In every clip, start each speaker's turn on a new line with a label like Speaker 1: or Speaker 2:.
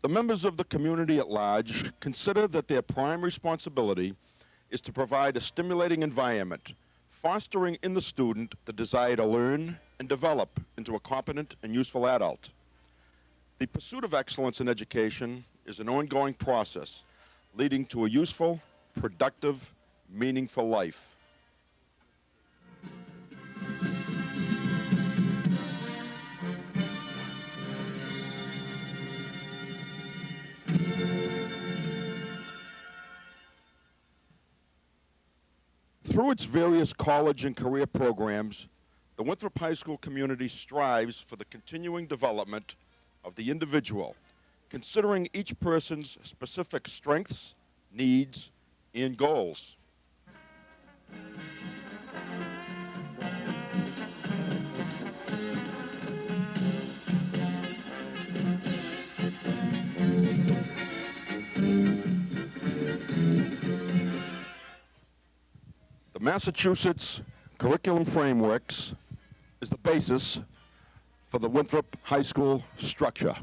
Speaker 1: The members of the community at large consider that their prime responsibility is to provide a stimulating environment, fostering in the student the desire to learn and develop into a competent and useful adult. The pursuit of excellence in education is an ongoing process leading to a useful, productive, meaningful life. Through its various college and career programs, the Winthrop High School community strives for the continuing development of the individual, considering each person's specific strengths, needs, and goals. The Massachusetts Curriculum Frameworks is the basis for the Winthrop High School structure,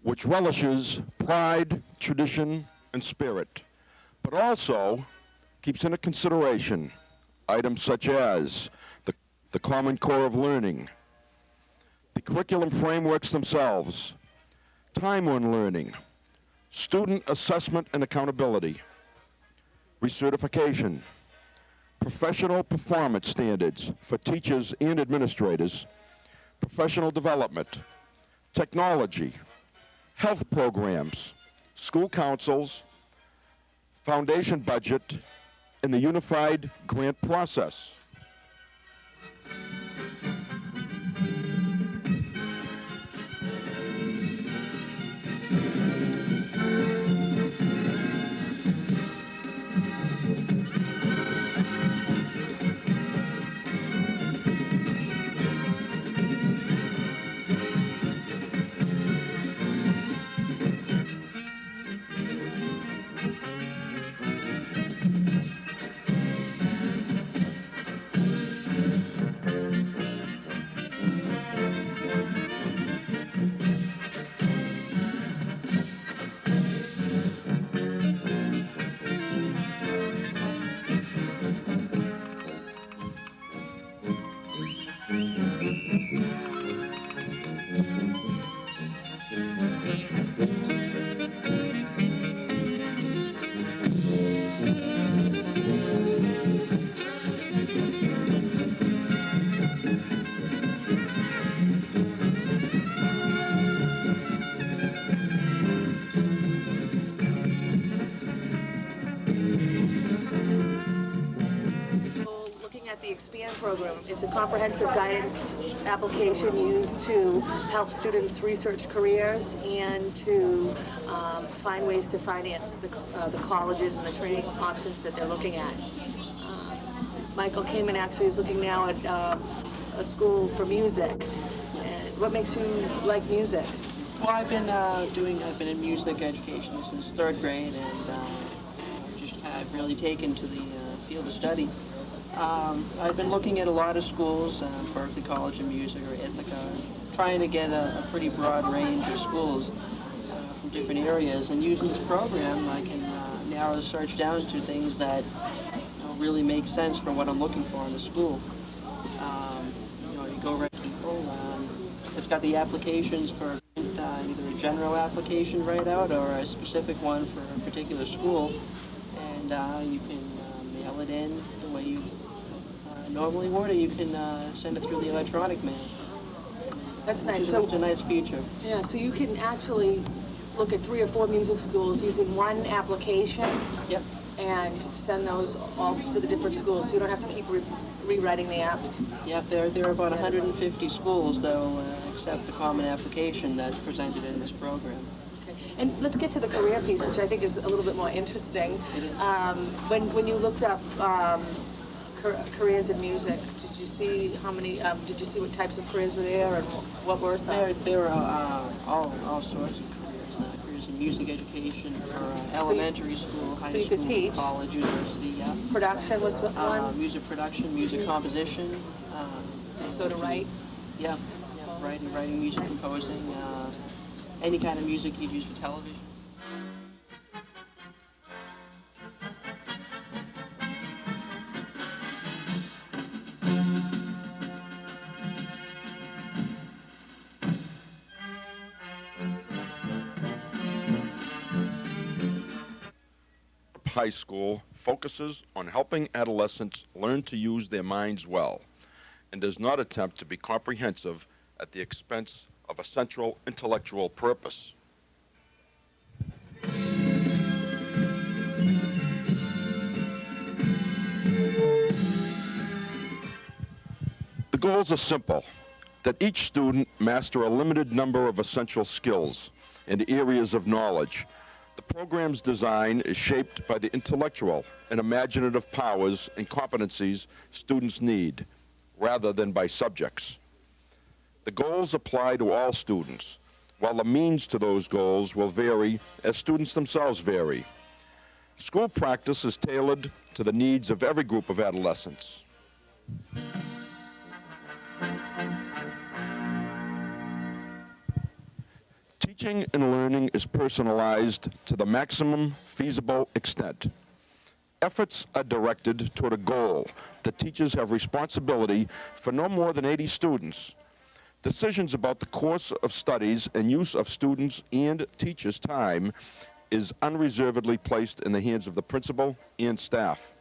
Speaker 1: which relishes pride, tradition, and spirit, but also keeps into consideration items such as the Common Core of Learning, the curriculum frameworks themselves, time on learning, student assessment and accountability, recertification, professional performance standards for teachers and administrators, professional development, technology, health programs, school councils, foundation budget, and the unified grant process.
Speaker 2: Program. It's a comprehensive guidance application used to help students research careers and to find ways to finance the colleges and the training options that they're looking at. Michael Kamen actually is looking now at a school for music. And what makes you like music?
Speaker 3: Well, I've been in music education since third grade, and just have really taken to the field of study. I've been looking at a lot of schools, Berkeley College of Music or Ithaca, trying to get a pretty broad range of schools from different areas. And using this program, I can narrow the search down to things that really make sense for what I'm looking for in a school. You go right to people. It's got the applications for either a general application right out or a specific one for a particular school, and you can mail it in the way you normally would, or you can send it through the electronic mail.
Speaker 2: That's nice.
Speaker 3: So it's a nice feature.
Speaker 2: Yeah, so you can actually look at 3 or 4 music schools using one application.
Speaker 3: Yep.
Speaker 2: And send those all to the different schools, so you don't have to keep rewriting the apps.
Speaker 3: Yep, there are about 150 schools, though, accept the common application that's presented in this program.
Speaker 2: Okay. And let's get to the career piece, which I think is a little bit more interesting. When you looked up careers in music, did you see how many? Did you see what types of careers were there, and what were some?
Speaker 3: There are all sorts of careers. Careers in music education, for elementary school, high
Speaker 2: you
Speaker 3: school,
Speaker 2: could teach.
Speaker 3: College, university. Yeah.
Speaker 2: Production was one.
Speaker 3: Music production, music composition.
Speaker 2: So to write.
Speaker 3: Yeah. Writing, music composing. any kind of music you'd use for television.
Speaker 1: High School focuses on helping adolescents learn to use their minds well and does not attempt to be comprehensive at the expense of a central intellectual purpose. The goals are simple: that each student master a limited number of essential skills and areas of knowledge. The program's design is shaped by the intellectual and imaginative powers and competencies students need, rather than by subjects. The goals apply to all students, while the means to those goals will vary as students themselves vary. School practice is tailored to the needs of every group of adolescents. Teaching and learning is personalized to the maximum feasible extent. Efforts are directed toward a goal. The teachers have responsibility for no more than 80 students. Decisions about the course of studies and use of students' and teachers' time is unreservedly placed in the hands of the principal and staff.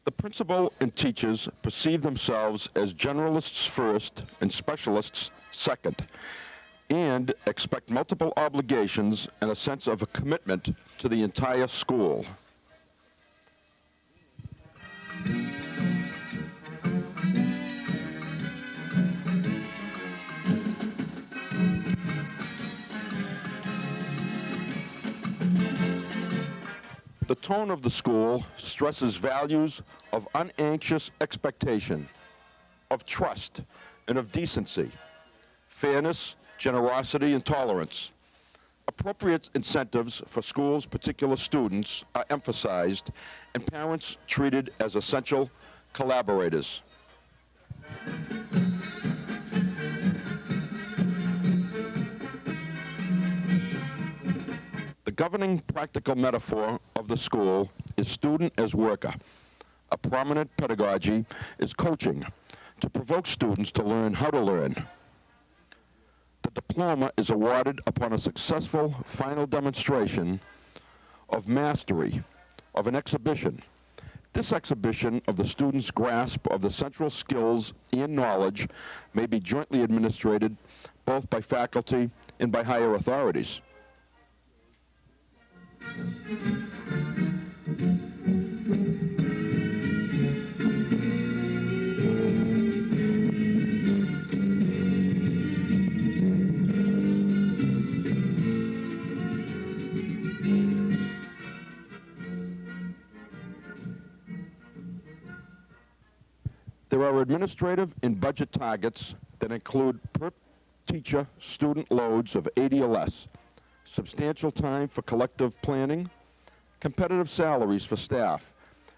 Speaker 1: The principal and teachers perceive themselves as generalists first and specialists second, and expect multiple obligations and a sense of a commitment to the entire school. The tone of the school stresses values of unanxious expectation, of trust, and of decency, fairness, generosity, and tolerance. Appropriate incentives for schools' particular students are emphasized, and parents treated as essential collaborators. The governing practical metaphor of the school is student as worker. A prominent pedagogy is coaching to provoke students to learn how to learn. The diploma is awarded upon a successful final demonstration of mastery of an exhibition. This exhibition of the student's grasp of the central skills and knowledge may be jointly administered both by faculty and by higher authorities. There are administrative and budget targets that include per teacher student loads of 80 or less, substantial time for collective planning, competitive salaries for staff,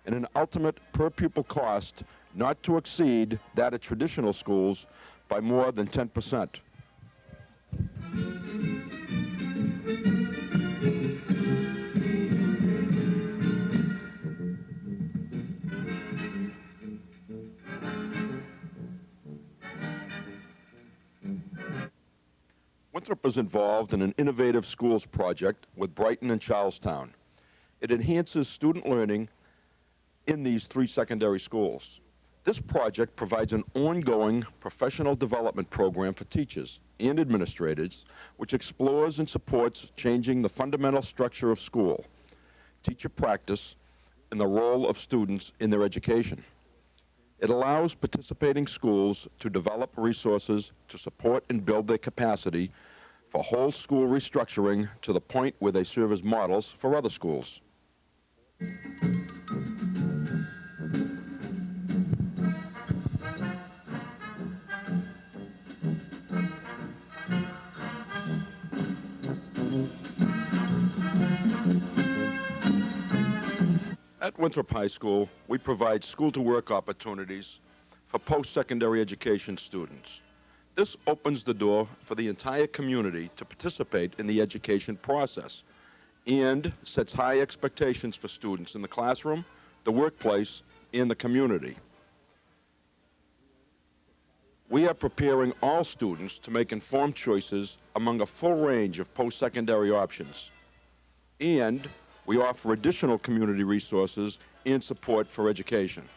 Speaker 1: and an ultimate per pupil cost not to exceed that of traditional schools by more than 10%. Winthrop is involved in an innovative schools project with Brighton and Charlestown. It enhances student learning in these 3 secondary schools. This project provides an ongoing professional development program for teachers and administrators, which explores and supports changing the fundamental structure of school, teacher practice, and the role of students in their education. It allows participating schools to develop resources to support and build their capacity for whole school restructuring to the point where they serve as models for other schools. At Winthrop High School, we provide school-to-work opportunities for post-secondary education students. This opens the door for the entire community to participate in the education process and sets high expectations for students in the classroom, the workplace, and the community. We are preparing all students to make informed choices among a full range of post-secondary options. And we offer additional community resources and support for education.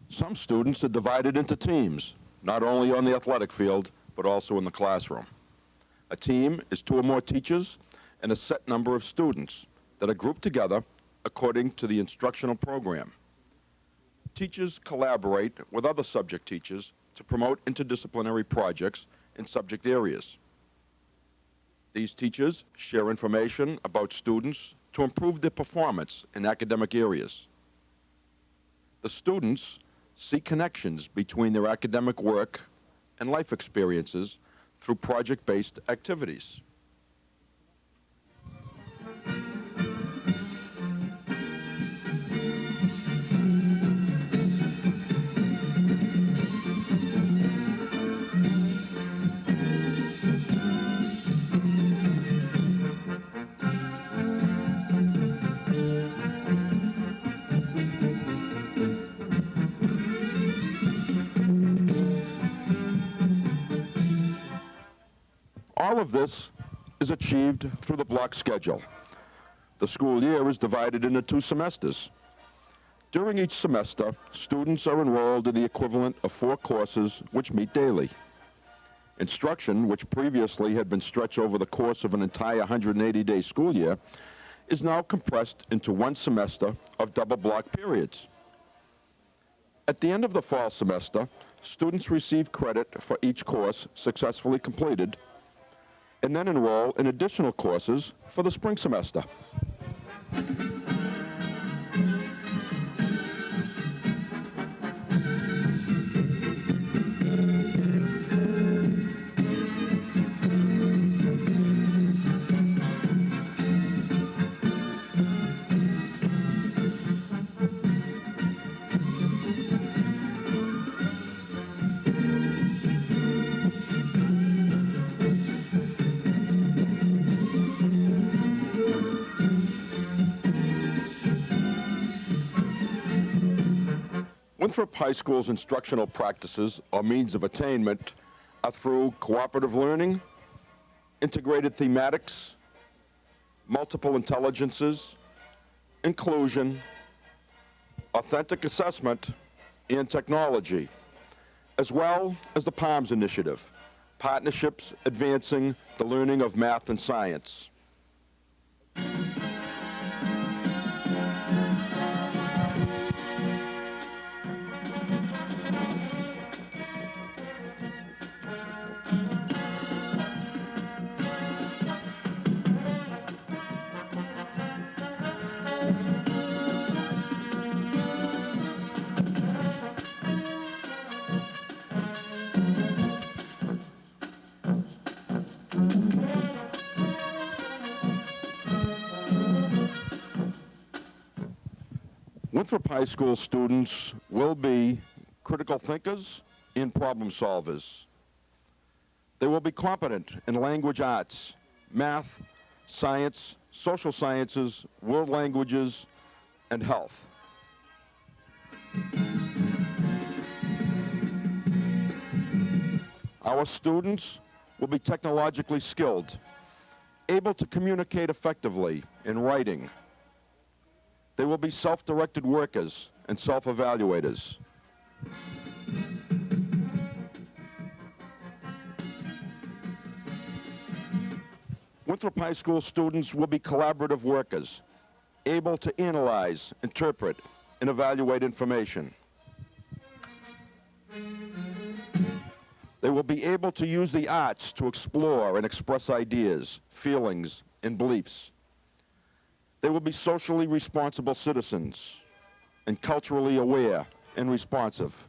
Speaker 1: Some students are divided into teams, not only on the athletic field, but also in the classroom. A team is 2 or more teachers and a set number of students that are grouped together according to the instructional program. Teachers collaborate with other subject teachers to promote interdisciplinary projects in subject areas. These teachers share information about students to improve their performance in academic areas. The students see connections between their academic work and life experiences through project-based activities. All of this is achieved through the block schedule. The school year is divided into 2 semesters. During each semester, students are enrolled in the equivalent of 4 courses which meet daily. Instruction, which previously had been stretched over the course of an entire 180-day school year, is now compressed into 1 semester of double block periods. At the end of the fall semester, students receive credit for each course successfully completed and then enroll in additional courses for the spring semester. Winthrop High School's instructional practices or means of attainment are through cooperative learning, integrated thematics, multiple intelligences, inclusion, authentic assessment, and technology, as well as the PALMS initiative, partnerships advancing the learning of math and science. Winthrop High School students will be critical thinkers and problem solvers. They will be competent in language arts, math, science, social sciences, world languages, and health. Our students will be technologically skilled, able to communicate effectively in writing. They will be self-directed workers and self-evaluators. Winthrop High School students will be collaborative workers, able to analyze, interpret, and evaluate information. They will be able to use the arts to explore and express ideas, feelings, and beliefs. They will be socially responsible citizens and culturally aware and responsive.